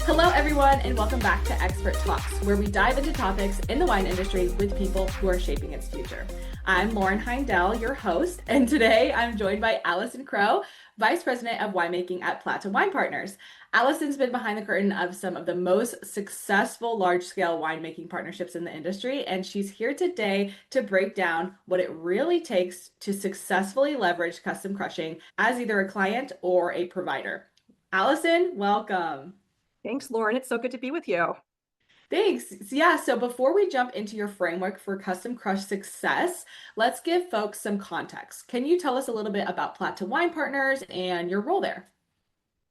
Hello, everyone, and welcome back to Expert Talks, where we dive into topics in the wine industry with people who are shaping its future. I'm Lauren Heindel, your host, and today I'm joined by Alison Crowe, Vice President of Winemaking at Plata Wine Partners. Alison's been behind the curtain of some of the most successful large-scale winemaking partnerships in the industry, and she's here today to break down what it really takes to successfully leverage custom crushing as either a client or a provider. Alison, welcome. Thanks, Lauren. It's so good to be with you. Thanks. Yeah, so before we jump into your framework for custom crush success, let's give folks some context. Can you tell us a little bit about Plata Wine Partners and your role there?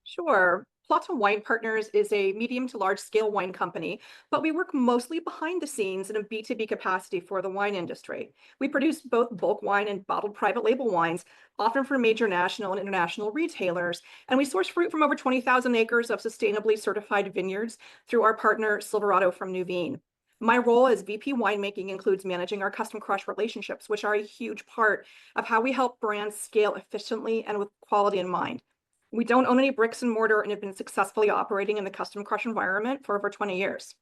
Sure. Plata Wine Partners is a medium to large scale wine company, but we work mostly behind the scenes in a B2B capacity for the wine industry. We produce both bulk wine and bottled private label wines, often for major national and international retailers. And we source fruit from over 20,000 acres of sustainably certified vineyards through our partner Silverado from InnoVint. My role as VP winemaking includes managing our custom crush relationships, which are a huge part of how we help brands scale efficiently and with quality in mind. We don't own any bricks and mortar and have been successfully operating in the custom crush environment for over 20 years.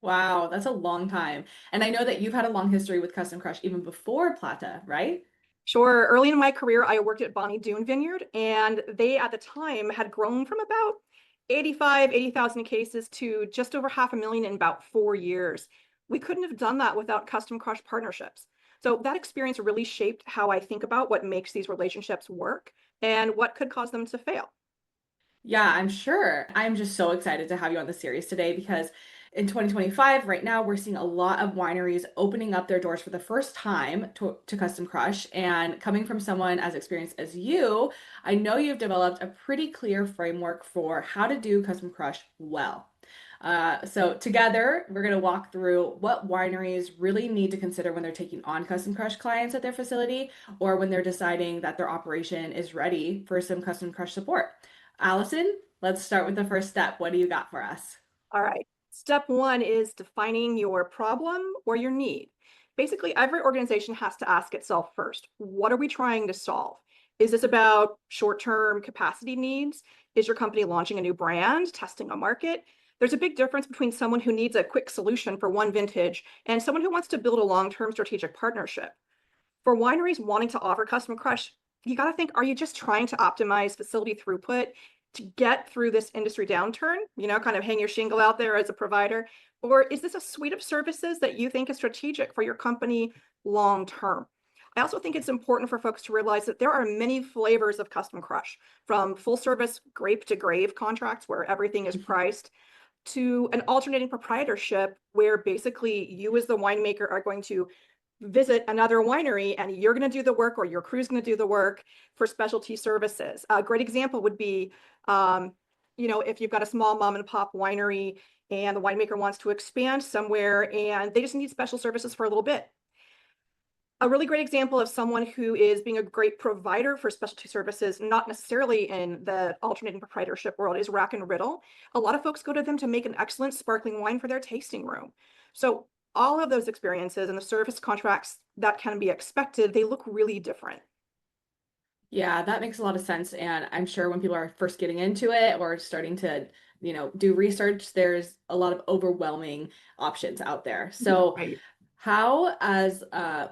Wow, that's a long time. And I know that you've had a long history with Custom Crush even before Plata, right? Sure, early in my career, I worked at Bonny Doon Vineyard, and they at the time had grown from about 80,000 cases to just over 500,000 in about 4 years. We couldn't have done that without custom crush partnerships. So that experience really shaped how I think about what makes these relationships work and what could cause them to fail. Yeah, I'm sure. I'm just so excited to have you on the series today because in 2025, right now, we're seeing a lot of wineries opening up their doors for the first time to Custom Crush. And coming from someone as experienced as you, I know you've developed a pretty clear framework for how to do Custom Crush well. So together, we're going to walk through what wineries really need to consider when they're taking on Custom Crush clients at their facility or when they're deciding that their operation is ready for some Custom Crush support. Alison, let's start with the first step. What do you got for us? All right. Step one is defining your problem or your need. Basically, every organization has to ask itself first, what are we trying to solve? Is this about short-term capacity needs? Is your company launching a new brand, testing a market? There's a big difference between someone who needs a quick solution for one vintage and someone who wants to build a long-term strategic partnership. For wineries wanting to offer custom crush, you got to think, are you just trying to optimize facility throughput to get through this industry downturn, kind of hang your shingle out there as a provider? Or is this a suite of services that you think is strategic for your company long term? I also think it's important for folks to realize that there are many flavors of custom crush, from full service grape to grave contracts where everything is priced to an alternating proprietorship where basically you as the winemaker are going to visit another winery and you're going to do the work or your crew's going to do the work for specialty services. A great example would be, if you've got a small mom and pop winery and the winemaker wants to expand somewhere and they just need special services for a little bit. A really great example of someone who is being a great provider for specialty services, not necessarily in the alternating proprietorship world, is Rack and Riddle. A lot of folks go to them to make an excellent sparkling wine for their tasting room. So all of those experiences and the service contracts that can be expected, they look really different. Yeah, that makes a lot of sense. And I'm sure when people are first getting into it or starting to, do research, there's a lot of overwhelming options out there. So Right. how as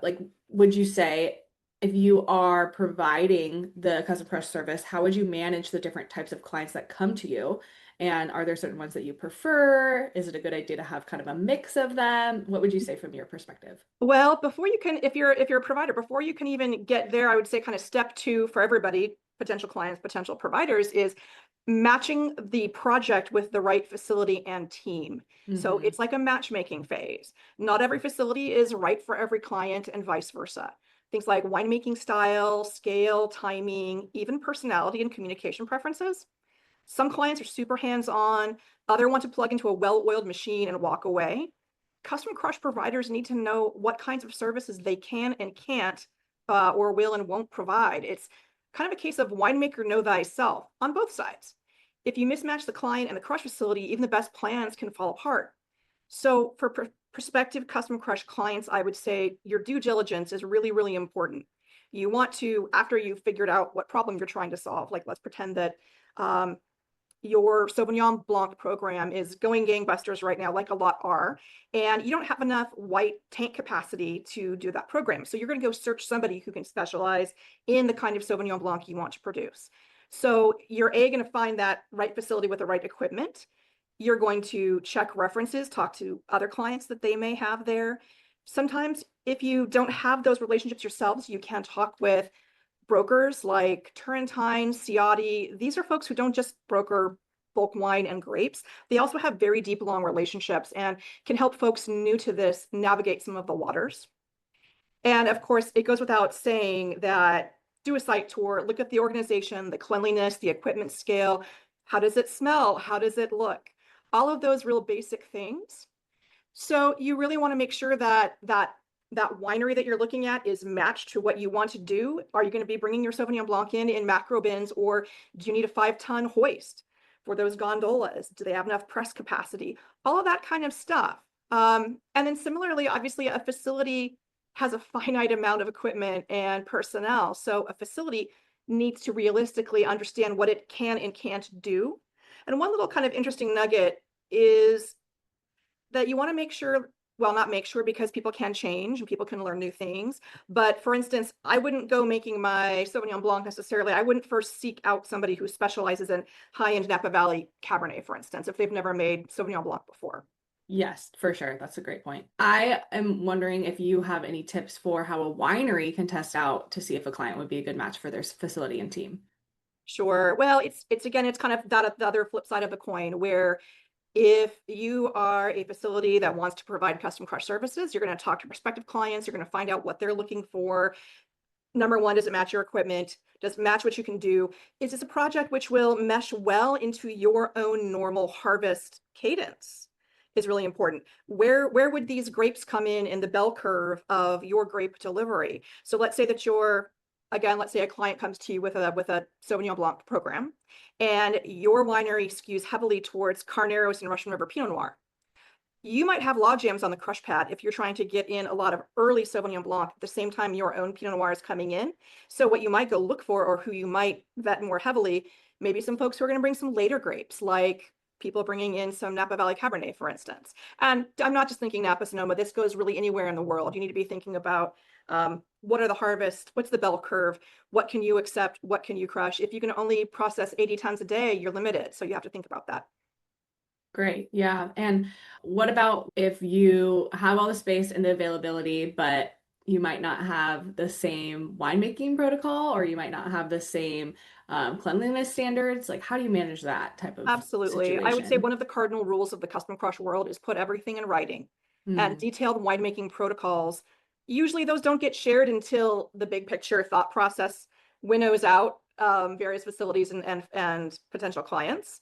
like would you say if you are providing the custom crush service, how would you manage the different types of clients that come to you? And are there certain ones that you prefer? Is it a good idea to have kind of a mix of them? What would you say from your perspective? Well, before you can, if you're a provider, before you can even get there, I would say kind of step two for everybody, potential clients, potential providers, is matching the project with the right facility and team. So Hmm. it's like a matchmaking phase. Not every facility is right for every client and vice versa. Things like winemaking style, scale, timing, even personality and communication preferences. Some clients are super hands-on, other want to plug into a well-oiled machine and walk away. Custom crush providers need to know what kinds of services they can and can't or will and won't provide. It's kind of a case of winemaker know thyself on both sides. If you mismatch the client and the crush facility, even the best plans can fall apart. So for prospective custom crush clients, I would say your due diligence is really, really important. You want to, after you've figured out what problem you're trying to solve, like let's pretend that um, your Sauvignon Blanc program is going gangbusters right now, like a lot are, and you don't have enough white tank capacity to do that program. So you're going to go search somebody who can specialize in the kind of Sauvignon Blanc you want to produce. So you're going to find that right facility with the right equipment. You're going to check references, talk to other clients that they may have there. Sometimes if you don't have those relationships yourselves, you can talk with brokers like Turrentine, Ciotti. These are folks who don't just broker bulk wine and grapes. They also have very deep, long relationships and can help folks new to this navigate some of the waters. And of course, it goes without saying that do a site tour, look at the organization, the cleanliness, the equipment scale. How does it smell? How does it look? All of those real basic things. So you really want to make sure that winery that you're looking at is matched to what you want to do. Are you going to be bringing your Sauvignon Blanc in macro bins, or do you need a 5-ton hoist for those gondolas? Do they have enough press capacity? All of that kind of stuff. And then similarly, obviously, a facility has a finite amount of equipment and personnel. So a facility needs to realistically understand what it can and can't do. And one little kind of interesting nugget is that you want to make sure, well, not make sure, because people can change and people can learn new things. But for instance, I wouldn't go making my Sauvignon Blanc necessarily. I wouldn't first seek out somebody who specializes in high-end Napa Valley Cabernet, for instance, if they've never made Sauvignon Blanc before. Yes, for sure. That's a great point. I am wondering if you have any tips for how a winery can test out to see if a client would be a good match for their facility and team. Sure. Well, it's again, it's kind of that the other flip side of the coin, where if you are a facility that wants to provide custom crush services, you're going to talk to prospective clients. You're going to find out what they're looking for. Number one, does it match your equipment? Does it match what you can do? Is this a project which will mesh well into your own normal harvest cadence? Is really important. Where would these grapes come in the bell curve of your grape delivery? So let's say that let's say a client comes to you with a Sauvignon Blanc program, and your winery skews heavily towards Carneros and Russian River Pinot Noir. You might have log jams on the crush pad if you're trying to get in a lot of early Sauvignon Blanc at the same time your own Pinot Noir is coming in. So what you might go look for, or who you might vet more heavily, maybe some folks who are going to bring some later grapes, like people bringing in some Napa Valley Cabernet, for instance. And I'm not just thinking Napa Sonoma. This goes really anywhere in the world. You need to be thinking about what are the harvest, what's the bell curve, what can you accept, what can you crush. If you can only process 80 tons a day, you're limited. So you have to think about that. Great. Yeah. And what about if you have all the space and the availability, but you might not have the same winemaking protocol, or you might not have the same cleanliness standards? Like, how do you manage that type of Absolutely. I would say situation? one of the cardinal rules of the custom crush world is put everything in writing. And Mm. detailed winemaking protocols. Usually those don't get shared until the big picture thought process winnows out various facilities and potential clients.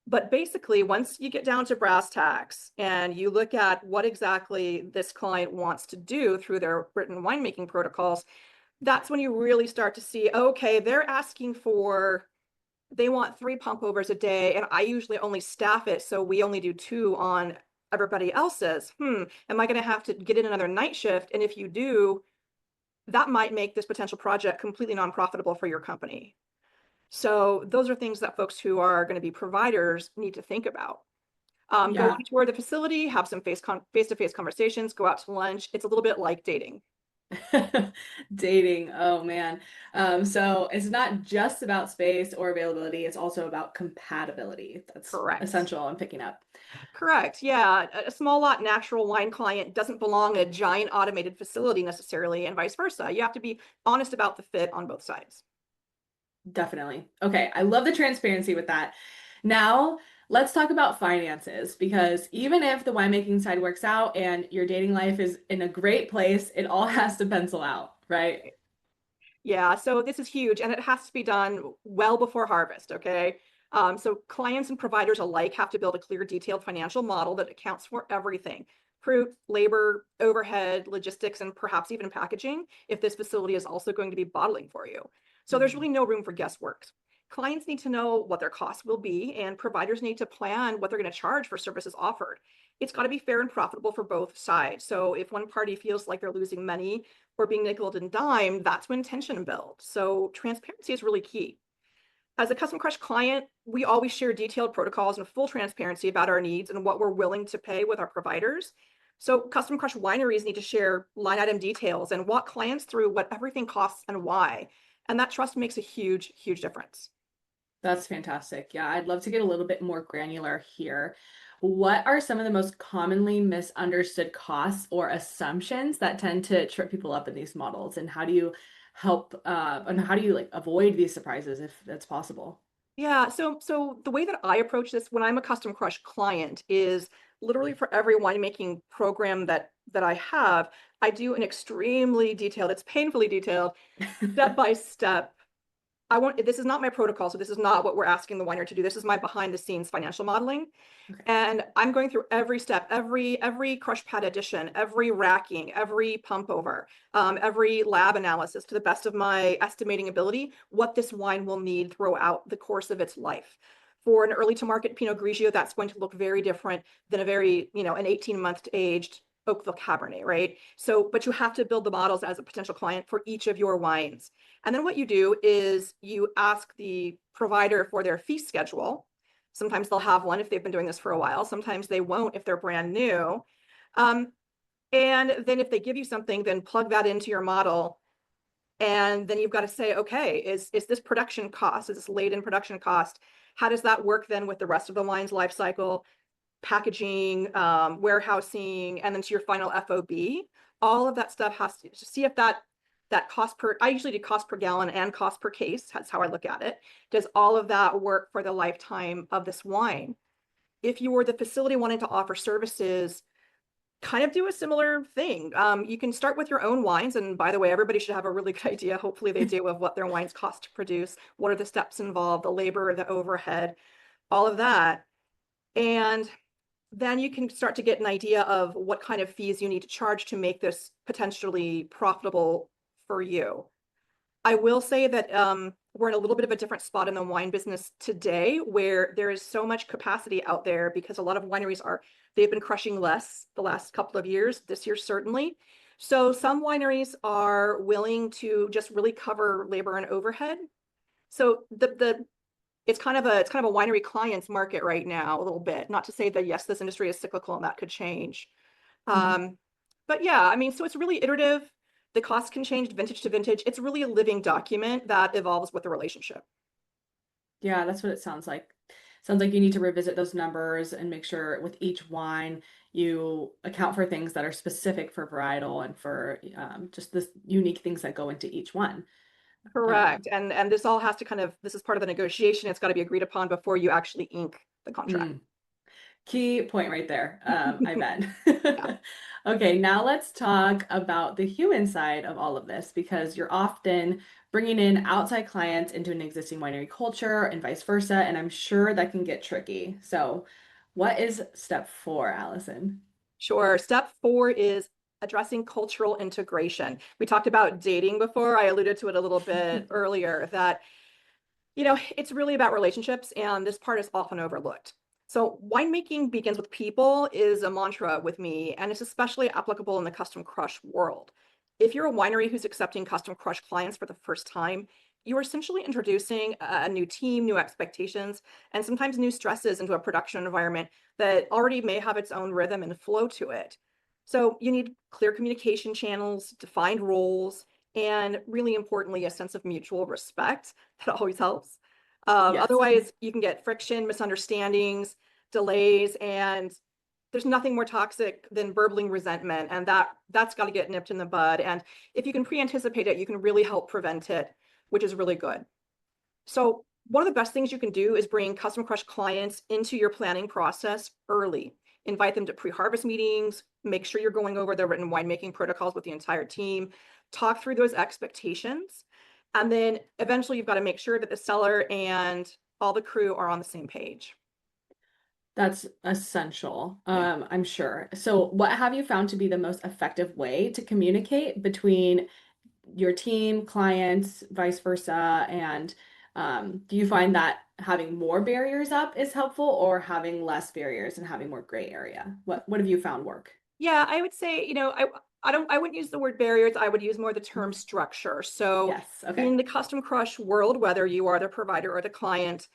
But basically, once you get down to brass tacks and you look at what exactly this client wants to do through their written winemaking protocols, that's when you really start to see, okay, they want 3 pump overs a day, and I usually only staff it, so we only do 2 on everybody else's. Am I going to have to get in another night shift? And if you do, that might make this potential project completely non-profitable for your company. So those are things that folks who are going to be providers need to think about. Go Yeah. on tour the facility, have some face-to-face conversations, go out to lunch. It's a little bit like dating. Dating. Oh man. So it's not just about space or availability, it's also about compatibility. That's Correct. essential I'm picking up. Correct. Yeah. A small lot natural wine client doesn't belong in a giant automated facility necessarily, and vice versa. You have to be honest about the fit on both sides. Definitely. Okay, I love the transparency with that. Now, let's talk about finances, because even if the winemaking side works out and your dating life is in a great place, it all has to pencil out, right? Yeah, so this is huge, and it has to be done well before harvest, okay? So clients and providers alike have to build a clear, detailed financial model that accounts for everything: fruit, labor, overhead, logistics, and perhaps even packaging, if this facility is also going to be bottling for you. So there's Mhm. really no room for guesswork. Clients need to know what their costs will be, and providers need to plan what they're going to charge for services offered. It's got to be fair and profitable for both sides. So if one party feels like they're losing money or being nickeled and dimed, that's when tension builds. So transparency is really key. As a Custom Crush client, we always share detailed protocols and full transparency about our needs and what we're willing to pay with our providers. So Custom Crush wineries need to share line item details and walk clients through what everything costs and why. And that trust makes a huge, huge difference. That's fantastic. Yeah, I'd love to get a little bit more granular here. What are some of the most commonly misunderstood costs or assumptions that tend to trip people up in these models? And how do you help, and how do you like avoid these surprises if that's possible? Yeah, so the way that I approach this when I'm a Custom Crush client is literally for every winemaking program that I have, I do an extremely detailed, it's painfully detailed, step by step. This is not my protocol, so this is not what we're asking the winery to do. This is my behind the scenes financial modeling. Okay. And I'm going through every step, every crush pad addition, every racking, every pump over, every lab analysis to the best of my estimating ability, what this wine will need throughout the course of its life. For an early to market Pinot Grigio, that's going to look very different than an 18-month aged Oakville Cabernet, right? So, but you have to build the models as a potential client for each of your wines. And then what you do is you ask the provider for their fee schedule. Sometimes they'll have one if they've been doing this for a while. Sometimes they won't if they're brand new. Um, and then if they give you something, then plug that into your model. And then you've got to say, okay, is this production cost? Is this laid in production cost? How does that work then with the rest of the wine's life cycle, packaging, warehousing, and then to your final FOB? All of that stuff has to see if that cost per, I usually do cost per gallon and cost per case. That's how I look at it. Does all of that work for the lifetime of this wine? If you were the facility wanting to offer services, kind of do a similar thing. You can start with your own wines. And by the way, everybody should have a really good idea, hopefully they do, of what their wines cost to produce. What are the steps involved, the labor, the overhead, all of that. And then you can start to get an idea of what kind of fees you need to charge to make this potentially profitable for you. I will say that we're in a little bit of a different spot in the wine business today where there is so much capacity out there because a lot of wineries they've been crushing less the last couple of years, this year certainly. So some wineries are willing to just really cover labor and overhead. So it's kind of a winery clients market right now a little bit. Not to say that yes, this industry is cyclical and that could change. Mhm. But yeah, I mean, so it's really iterative. The costs can change vintage to vintage. It's really a living document that evolves with the relationship. Yeah, that's what it sounds like. Sounds like you need to revisit those numbers and make sure with each wine you account for things that are specific for varietal and for just the unique things that go into each one. Correct. Um, And this all has to this is part of the negotiation. It's got to be agreed upon before you actually ink the contract. mm. Key point right there, I Yeah. bet. Okay, now let's talk about the human side of all of this because you're often bringing in outside clients into an existing winery culture and vice versa, and I'm sure that can get tricky. So, what is step 4, Allison? Sure. Step 4 is addressing cultural integration. We talked about dating before. I alluded to it a little bit earlier that it's really about relationships, and this part is often overlooked. So, winemaking begins with people is a mantra with me, and it's especially applicable in the custom crush world. If you're a winery who's accepting custom crush clients for the first time, you're essentially introducing a new team, new expectations, and sometimes new stresses into a production environment that already may have its own rhythm and flow to it. So, you need clear communication channels, defined roles, and really importantly, a sense of mutual respect. That always helps. Yes. Otherwise, you can get friction, misunderstandings, delays, and there's nothing more toxic than burbling resentment, and that's got to get nipped in the bud. And if you can pre-anticipate it, you can really help prevent it, which is really good. So one of the best things you can do is bring Custom Crush clients into your planning process early. Invite them to pre-harvest meetings, make sure you're going over the written winemaking protocols with the entire team, talk through those expectations, and then eventually you've got to make sure that the seller and all the crew are on the same page. That's essential, Yeah. I'm sure. So, what have you found to be the most effective way to communicate between your team, clients, vice versa? And do you find that having more barriers up is helpful or having less barriers and having more gray area? What have you found work? Yeah, I would say, I wouldn't use the word barriers. I would use more the term structure. So Yes. Okay. in the custom crush world, whether you are the provider or the client,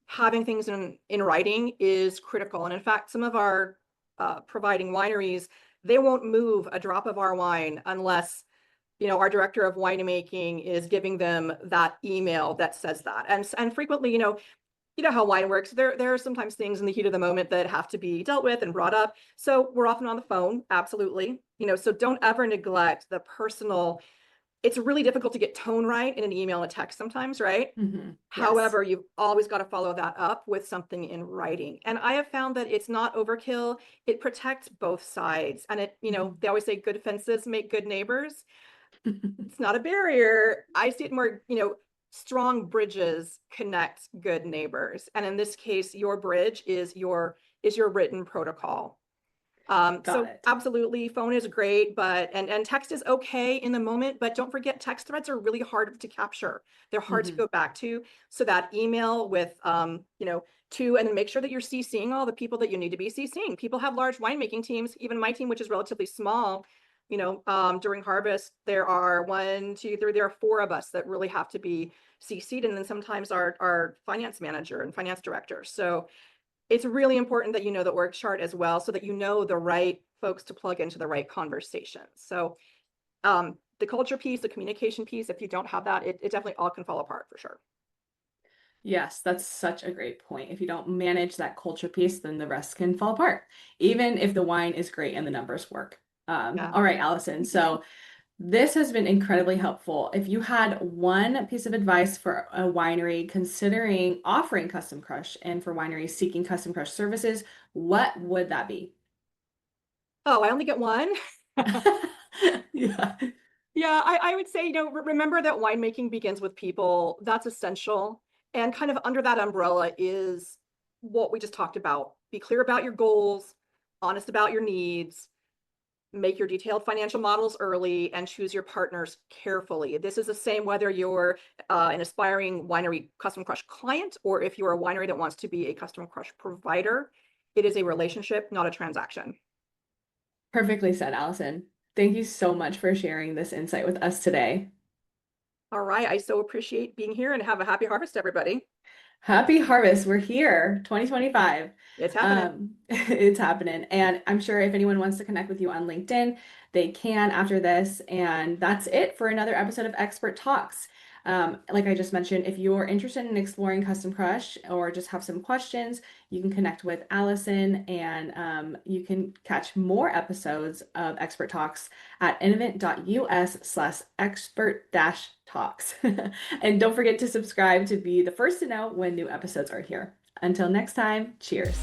having things in writing is critical. And in fact, some of our providing wineries, they won't move a drop of our wine unless our director of winemaking is giving them that email that says that. And frequently, how wine works. There are sometimes things in the heat of the moment that have to be dealt with and brought up. So we're often on the phone, absolutely. So don't ever neglect the personal. It's really difficult to get tone right in an email and a text sometimes, right? Yes. However, you've always got to follow that up with something in writing. And I have found that it's not overkill. It protects both sides. And they always say good fences make good neighbors. It's not a barrier. I see it more, strong bridges connect good neighbors. And in this case, your bridge is your written protocol. Got So it. absolutely, phone is great, but and text is okay in the moment, but don't forget text threads are really hard to capture. They're hard to go back to. So that email with and then make sure that you're CCing all the people that you need to be CCing. People have large winemaking teams, even my team, which is relatively small. During harvest, there are 1, 2, 3, there are 4 of us that really have to be CC'd, and then sometimes our finance manager and finance director. So it's really important that you know the org chart as well, so that you know the right folks to plug into the right conversation. So the culture piece, the communication piece, if you don't have that, it definitely all can fall apart for sure. Yes, that's such a great point. If you don't manage that culture piece, then the rest can fall apart, even if the wine is great and the numbers work. Yeah. All right, Allison. So this has been incredibly helpful. If you had one piece of advice for a winery considering offering Custom Crush and for wineries seeking Custom Crush services, what would that be? Oh, I only get one. Yeah. Yeah, I would say, remember that winemaking begins with people. That's essential. And kind of under that umbrella is what we just talked about. Be clear about your goals, honest about your needs, make your detailed financial models early, and choose your partners carefully. This is the same whether you're an aspiring winery Custom Crush client or if you're a winery that wants to be a Custom Crush provider. It is a relationship, not a transaction. Perfectly said, Allison. Thank you so much for sharing this insight with us today. All right. I so appreciate being here, and have a happy harvest, everybody. Happy harvest. We're here, 2025. It's happening. It's happening. And I'm sure if anyone wants to connect with you on LinkedIn, they can after this. And that's it for another episode of Expert Talks. Like I just mentioned, if you're interested in exploring Custom Crush or just have some questions, you can connect with Allison and you can catch more episodes of Expert Talks at innovint.us/expert-talks. And don't forget to subscribe to be the first to know when new episodes are here. Until next time, cheers.